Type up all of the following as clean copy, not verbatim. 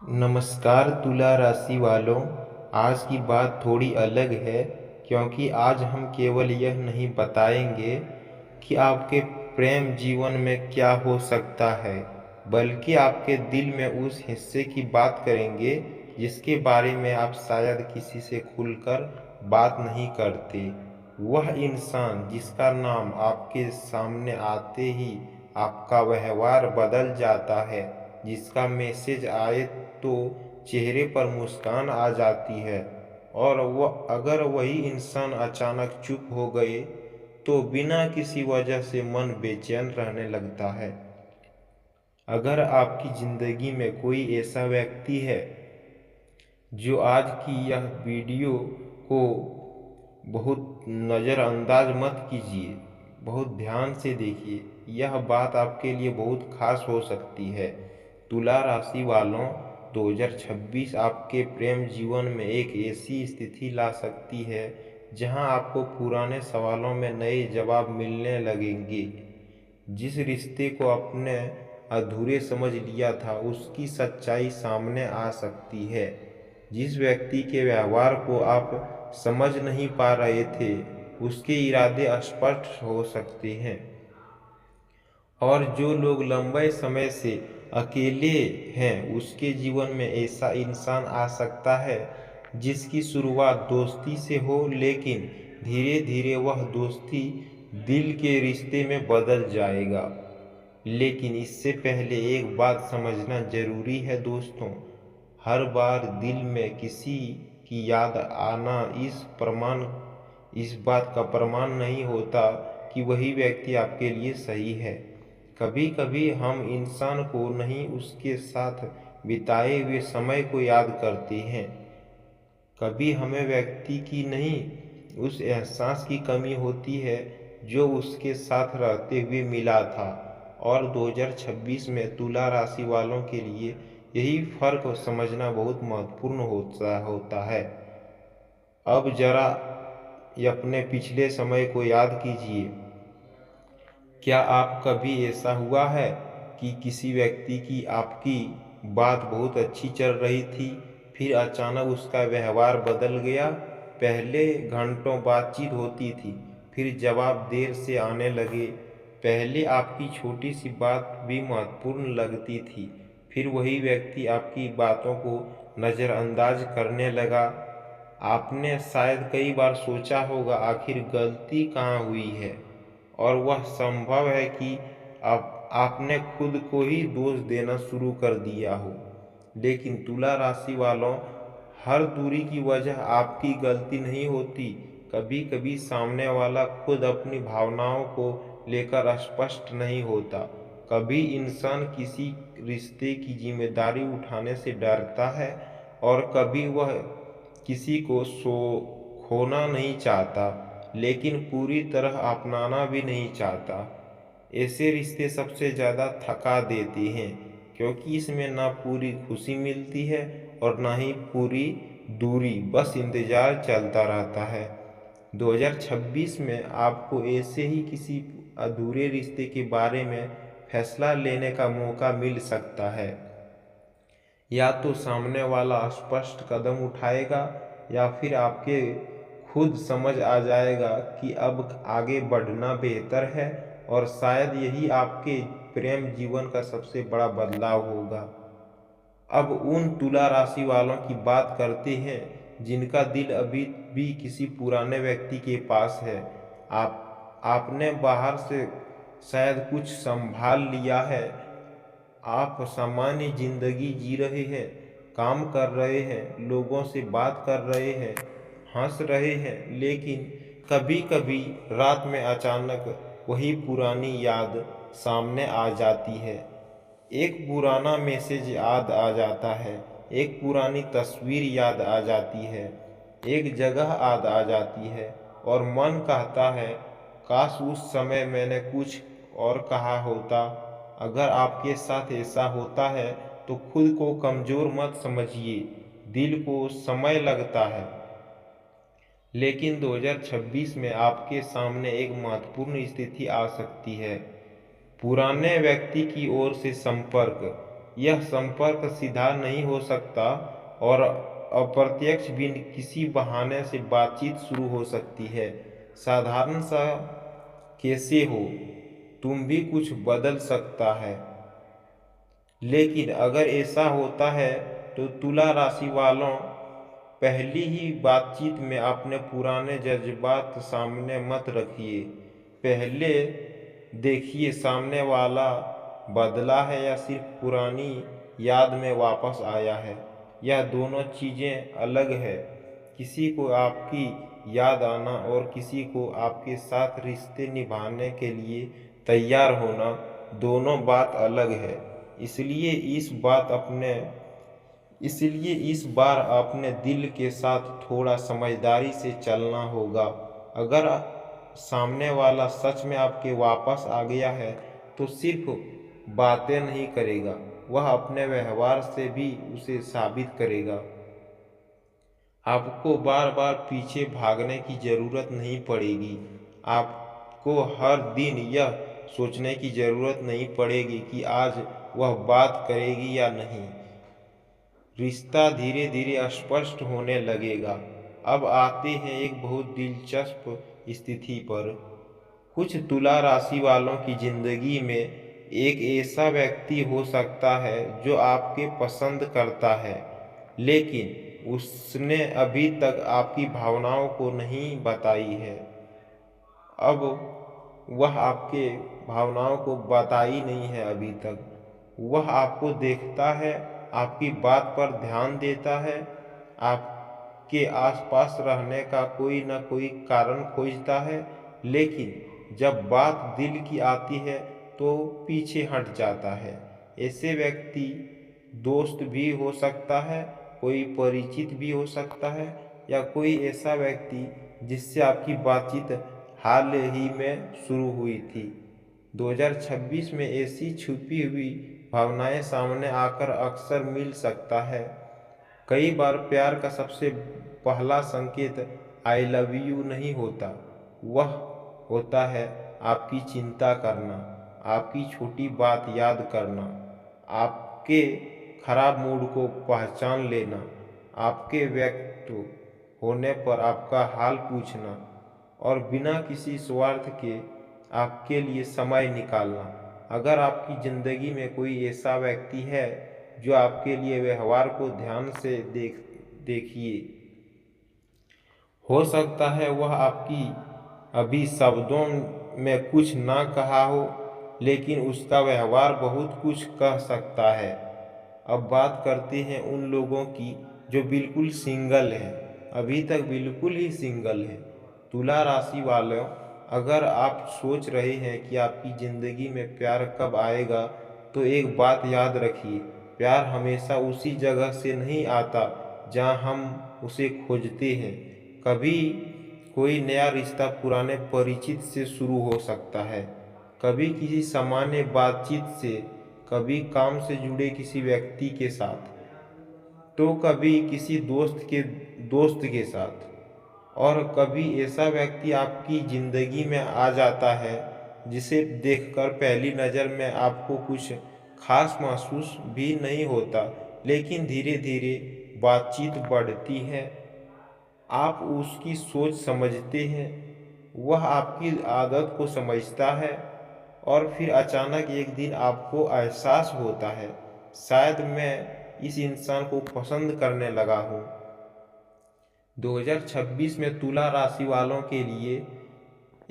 नमस्कार तुला राशि वालों। आज की बात थोड़ी अलग है, क्योंकि आज हम केवल यह नहीं बताएंगे कि आपके प्रेम जीवन में क्या हो सकता है, बल्कि आपके दिल में उस हिस्से की बात करेंगे जिसके बारे में आप शायद किसी से खुलकर बात नहीं करते। वह इंसान जिसका नाम आपके सामने आते ही आपका व्यवहार बदल जाता है, जिसका मैसेज आए तो चेहरे पर मुस्कान आ जाती है, और वह अगर वही इंसान अचानक चुप हो गए तो बिना किसी वजह से मन बेचैन रहने लगता है। अगर आपकी ज़िंदगी में कोई ऐसा व्यक्ति है जो आज की यह वीडियो को बहुत नज़रअंदाज मत कीजिए, बहुत ध्यान से देखिए। यह बात आपके लिए बहुत खास हो सकती है। तुला राशि वालों, 2026 आपके प्रेम जीवन में एक ऐसी स्थिति ला सकती है जहां आपको पुराने सवालों में नए जवाब मिलने लगेंगे। जिस रिश्ते को आपने अधूरे समझ लिया था उसकी सच्चाई सामने आ सकती है। जिस व्यक्ति के व्यवहार को आप समझ नहीं पा रहे थे उसके इरादे स्पष्ट हो सकते हैं। और जो लोग लंबे समय से अकेले हैं उसके जीवन में ऐसा इंसान आ सकता है जिसकी शुरुआत दोस्ती से हो, लेकिन धीरे धीरे वह दोस्ती दिल के रिश्ते में बदल जाएगा। लेकिन इससे पहले एक बात समझना जरूरी है दोस्तों, हर बार दिल में किसी की याद आना इस बात का प्रमाण नहीं होता कि वही व्यक्ति आपके लिए सही है। कभी कभी हम इंसान को नहीं, उसके साथ बिताए हुए समय को याद करते हैं। कभी हमें व्यक्ति की नहीं, उस एहसास की कमी होती है जो उसके साथ रहते हुए मिला था। और 2026 में तुला राशि वालों के लिए यही फर्क समझना बहुत महत्वपूर्ण होता है। अब जरा अपने पिछले समय को याद कीजिए। क्या आप कभी ऐसा हुआ है कि किसी व्यक्ति की आपकी बात बहुत अच्छी चल रही थी, फिर अचानक उसका व्यवहार बदल गया? पहले घंटों बातचीत होती थी, फिर जवाब देर से आने लगे। पहले आपकी छोटी सी बात भी महत्वपूर्ण लगती थी, फिर वही व्यक्ति आपकी बातों को नज़रअंदाज करने लगा। आपने शायद कई बार सोचा होगा आखिर गलती कहाँ हुई है, और वह संभव है कि आपने खुद को ही दोष देना शुरू कर दिया हो। लेकिन तुला राशि वालों, हर दूरी की वजह आपकी गलती नहीं होती। कभी कभी सामने वाला खुद अपनी भावनाओं को लेकर स्पष्ट नहीं होता। कभी इंसान किसी रिश्ते की जिम्मेदारी उठाने से डरता है, और कभी वह किसी को खोना नहीं चाहता लेकिन पूरी तरह अपनाना भी नहीं चाहता। ऐसे रिश्ते सबसे ज़्यादा थका देते हैं, क्योंकि इसमें ना पूरी खुशी मिलती है और ना ही पूरी दूरी, बस इंतज़ार चलता रहता है। 2026 में आपको ऐसे ही किसी अधूरे रिश्ते के बारे में फैसला लेने का मौका मिल सकता है। या तो सामने वाला स्पष्ट कदम उठाएगा, या फिर आपके खुद समझ आ जाएगा कि अब आगे बढ़ना बेहतर है। और शायद यही आपके प्रेम जीवन का सबसे बड़ा बदलाव होगा। अब उन तुला राशि वालों की बात करते हैं जिनका दिल अभी भी किसी पुराने व्यक्ति के पास है। आपने बाहर से शायद कुछ संभाल लिया है, आप सामान्य जिंदगी जी रहे हैं, काम कर रहे हैं, लोगों से बात कर रहे हैं, हंस रहे हैं, लेकिन कभी कभी रात में अचानक वही पुरानी याद सामने आ जाती है। एक पुराना मैसेज याद आ जाता है, एक पुरानी तस्वीर याद आ जाती है, एक जगह याद आ जाती है, और मन कहता है काश उस समय मैंने कुछ और कहा होता। अगर आपके साथ ऐसा होता है तो खुद को कमज़ोर मत समझिए, दिल को समय लगता है। लेकिन 2026 में आपके सामने एक महत्वपूर्ण स्थिति आ सकती है, पुराने व्यक्ति की ओर से संपर्क। यह संपर्क सीधा नहीं हो सकता और अप्रत्यक्ष भी किसी बहाने से बातचीत शुरू हो सकती है। साधारण सा कैसे हो, तुम भी कुछ बदल सकता है। लेकिन अगर ऐसा होता है तो तुला राशि वालों, पहली ही बातचीत में अपने पुराने जज्बात सामने मत रखिए। पहले देखिए सामने वाला बदला है या सिर्फ पुरानी याद में वापस आया है। यह दोनों चीज़ें अलग है। किसी को आपकी याद आना और किसी को आपके साथ रिश्ते निभाने के लिए तैयार होना, दोनों बात अलग है। इसलिए इस बार अपने दिल के साथ थोड़ा समझदारी से चलना होगा। अगर सामने वाला सच में आपके वापस आ गया है तो सिर्फ बातें नहीं करेगा, वह अपने व्यवहार से भी उसे साबित करेगा। आपको बार बार पीछे भागने की जरूरत नहीं पड़ेगी। आपको हर दिन यह सोचने की जरूरत नहीं पड़ेगी कि आज वह बात करेगी या नहीं। रिश्ता धीरे धीरे स्पष्ट होने लगेगा। अब आते हैं एक बहुत दिलचस्प स्थिति पर। कुछ तुला राशि वालों की जिंदगी में एक ऐसा व्यक्ति हो सकता है जो आपके पसंद करता है, लेकिन उसने अभी तक आपकी भावनाओं को नहीं बताई है। अब वह आपके भावनाओं को बताई नहीं है अभी तक। वह आपको देखता है, आपकी बात पर ध्यान देता है, आपके आसपास रहने का कोई न कोई कारण खोजता है, लेकिन जब बात दिल की आती है तो पीछे हट जाता है। ऐसे व्यक्ति दोस्त भी हो सकता है, कोई परिचित भी हो सकता है, या कोई ऐसा व्यक्ति जिससे आपकी बातचीत हाल ही में शुरू हुई थी। 2026 में ऐसी छुपी हुई भावनाएं सामने आकर अक्सर मिल सकता है। कई बार प्यार का सबसे पहला संकेत आई लव यू नहीं होता, वह होता है आपकी चिंता करना, आपकी छोटी बात याद करना, आपके खराब मूड को पहचान लेना, आपके व्यक्त होने पर आपका हाल पूछना और बिना किसी स्वार्थ के आपके लिए समय निकालना। अगर आपकी ज़िंदगी में कोई ऐसा व्यक्ति है जो आपके लिए व्यवहार को ध्यान से देखिए। हो सकता है वह आपकी अभी शब्दों में कुछ ना कहा हो, लेकिन उसका व्यवहार बहुत कुछ कह सकता है। अब बात करते हैं उन लोगों की जो बिल्कुल सिंगल हैं, अभी तक बिल्कुल ही सिंगल हैं। तुला राशि वालों, अगर आप सोच रहे हैं कि आपकी ज़िंदगी में प्यार कब आएगा, तो एक बात याद रखिए, प्यार हमेशा उसी जगह से नहीं आता जहां हम उसे खोजते हैं। कभी कोई नया रिश्ता पुराने परिचित से शुरू हो सकता है, कभी किसी सामान्य बातचीत से, कभी काम से जुड़े किसी व्यक्ति के साथ, तो कभी किसी दोस्त के साथ, और कभी ऐसा व्यक्ति आपकी ज़िंदगी में आ जाता है जिसे देखकर पहली नज़र में आपको कुछ खास महसूस भी नहीं होता, लेकिन धीरे धीरे बातचीत बढ़ती है, आप उसकी सोच समझते हैं, वह आपकी आदत को समझता है, और फिर अचानक एक दिन आपको एहसास होता है, शायद मैं इस इंसान को पसंद करने लगा हूँ। 2026 में तुला राशि वालों के लिए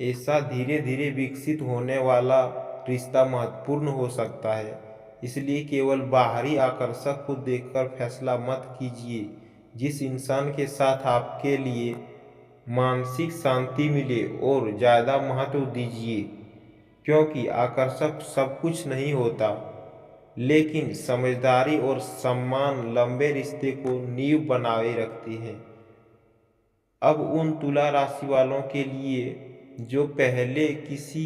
ऐसा धीरे धीरे विकसित होने वाला रिश्ता महत्वपूर्ण हो सकता है। इसलिए केवल बाहरी आकर्षक को देखकर फैसला मत कीजिए। जिस इंसान के साथ आपके लिए मानसिक शांति मिले और ज़्यादा महत्व दीजिए, क्योंकि आकर्षक सब कुछ नहीं होता, लेकिन समझदारी और सम्मान लंबे रिश्ते को नींव बनाए रखती हैं। अब उन तुला राशि वालों के लिए जो पहले किसी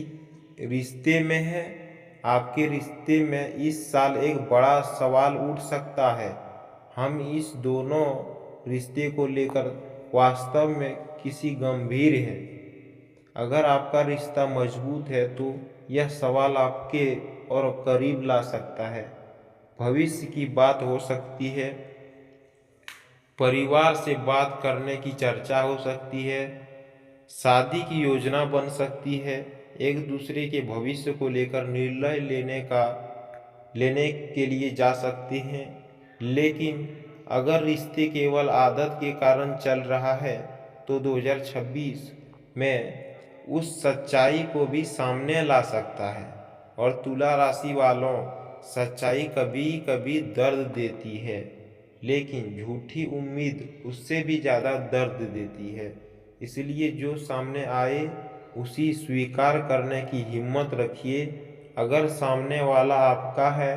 रिश्ते में है, आपके रिश्ते में इस साल एक बड़ा सवाल उठ सकता है। हम इस दोनों रिश्ते को लेकर वास्तव में किसी गंभीर हैं। अगर आपका रिश्ता मजबूत है तो यह सवाल आपके और करीब ला सकता है। भविष्य की बात हो सकती है, परिवार से बात करने की चर्चा हो सकती है, शादी की योजना बन सकती है, एक दूसरे के भविष्य को लेकर निर्णय लेने के लिए जा सकते हैं। लेकिन अगर रिश्ते केवल आदत के कारण चल रहा है तो 2026 में उस सच्चाई को भी सामने ला सकता है। और तुला राशि वालों, सच्चाई कभी कभी दर्द देती है, लेकिन झूठी उम्मीद उससे भी ज़्यादा दर्द देती है। इसलिए जो सामने आए उसी स्वीकार करने की हिम्मत रखिए। अगर सामने वाला आपका है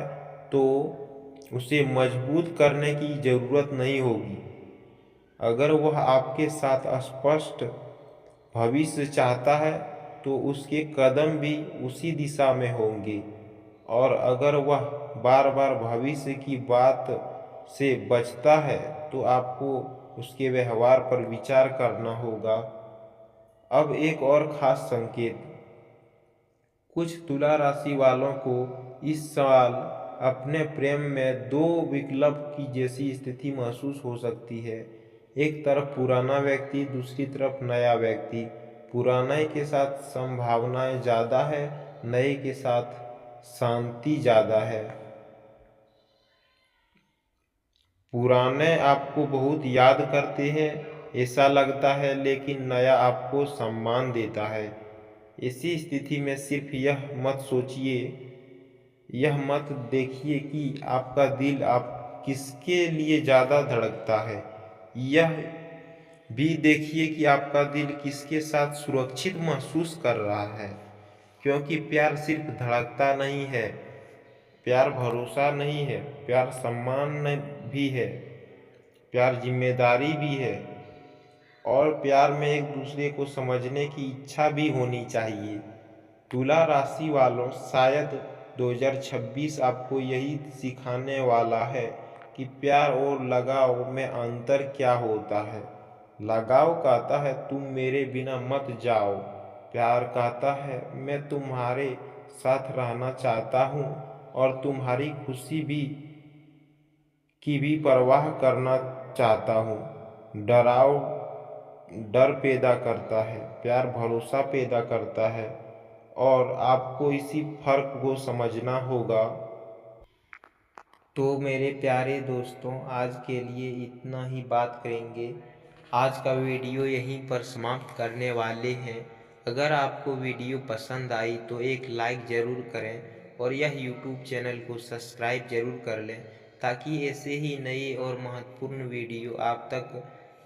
तो उसे मजबूत करने की ज़रूरत नहीं होगी। अगर वह आपके साथ स्पष्ट भविष्य चाहता है तो उसके कदम भी उसी दिशा में होंगे। और अगर वह बार बार भविष्य की बात से बचता है तो आपको उसके व्यवहार पर विचार करना होगा। अब एक और खास संकेत, कुछ तुला राशि वालों को इस साल अपने प्रेम में दो विकल्प की जैसी स्थिति महसूस हो सकती है। एक तरफ पुराना व्यक्ति, दूसरी तरफ नया व्यक्ति। पुराने के साथ संभावनाएं ज़्यादा है, नए के साथ शांति ज़्यादा है। पुराने आपको बहुत याद करते हैं ऐसा लगता है, लेकिन नया आपको सम्मान देता है। इसी स्थिति में सिर्फ यह मत सोचिए, यह मत देखिए कि आपका दिल आप किसके लिए ज़्यादा धड़कता है, यह भी देखिए कि आपका दिल किसके साथ सुरक्षित महसूस कर रहा है। क्योंकि प्यार सिर्फ धड़कता नहीं है, प्यार भरोसा नहीं है, प्यार सम्मान भी है, प्यार जिम्मेदारी भी है, और प्यार में एक दूसरे को समझने की इच्छा भी होनी चाहिए। तुला राशि वालों, शायद 2026 आपको यही सिखाने वाला है कि प्यार और लगाव में अंतर क्या होता है। लगाव कहता है तुम मेरे बिना मत जाओ, प्यार कहता है मैं तुम्हारे साथ रहना चाहता हूँ और तुम्हारी खुशी की भी परवाह करना चाहता हूँ। डर पैदा करता है, प्यार भरोसा पैदा करता है, और आपको इसी फर्क को समझना होगा। तो मेरे प्यारे दोस्तों, आज के लिए इतना ही बात करेंगे। आज का वीडियो यहीं पर समाप्त करने वाले हैं। अगर आपको वीडियो पसंद आई तो एक लाइक ज़रूर करें और यह यूट्यूब चैनल को सब्सक्राइब ज़रूर कर लें, ताकि ऐसे ही नए और महत्वपूर्ण वीडियो आप तक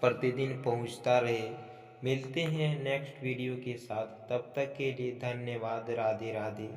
प्रतिदिन पहुंचता रहे। मिलते हैं नेक्स्ट वीडियो के साथ, तब तक के लिए धन्यवाद। राधे राधे।